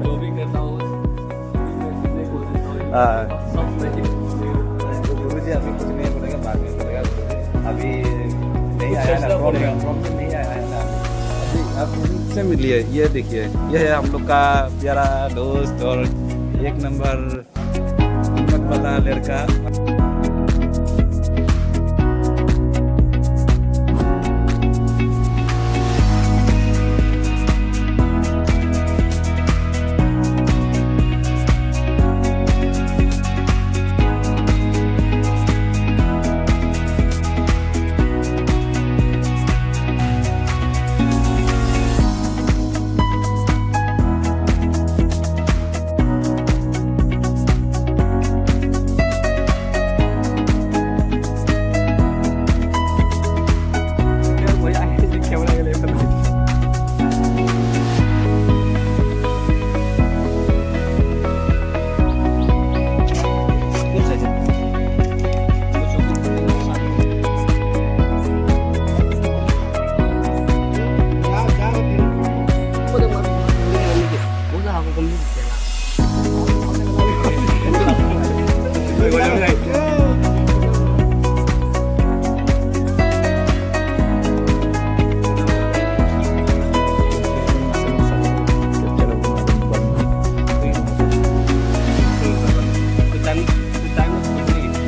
जो भी करना हो तो गुरुजी अभी कुछ नहीं बोलेगा, बाद में बोलेगा। अभी नहीं आया ना, प्रॉब्लम नहीं आया है ना अभी। आप उनसे मिलिए। ये देखिए, ये है हम लोग का प्यारा दोस्त और एक नंबर हिम्मत वाला लड़का।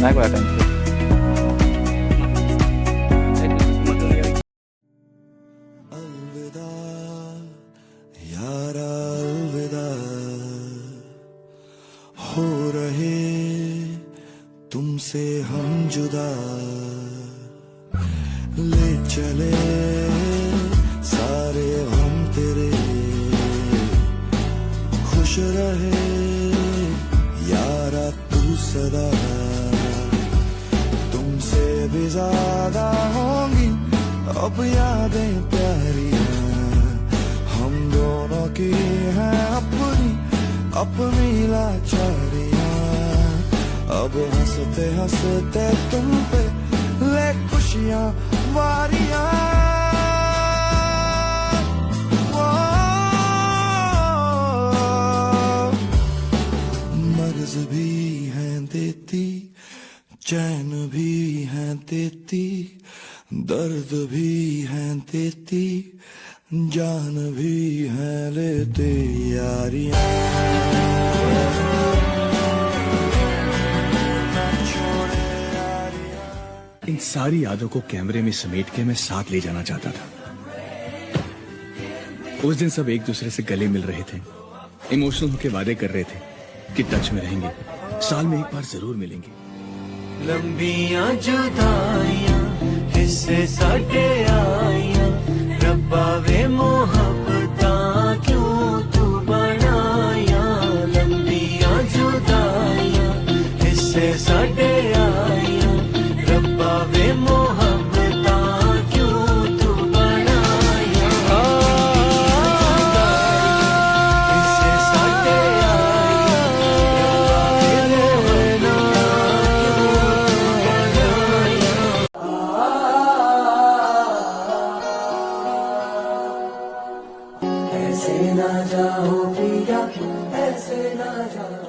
Naik belakang. अलविदा यारा अलविदा, हो रहे तुमसे हम जुदा, ले चले सारे हम तेरे, खुश रहे यारा तू सदा, तुमसे भी ज्यादा होंगी अब यादें प्यारियां, हम दोनों की हैं अपनी अपनी लाचारियां, अब हंसते हंसते तुम पे ले खुशियां वारियां, मर्ज भी हैं देती, चैन भी हैं देती, दर्द भी हैं देती, जान भी हैं लेते यारियां। इन सारी यादों को कैमरे में समेट के मैं साथ ले जाना चाहता था। उस दिन सब एक दूसरे से गले मिल रहे थे, इमोशनल होके वादे कर रहे थे कि टच में रहेंगे, साल में एक बार जरूर मिलेंगे। लंबियां जुदाइयां हिस्से साडे आइयां, रब्बा वे मोहब्बतां क्यों तू बनाया, लंबियां जुदाइयां हिस्से साडे आइयां, रब्बा वे मोहब्बतां क्यों तू बनाया, हिस्से साडे आइयां, रब्बा वे ऐसे ना जाओ पिया, ऐसे ना जाओ।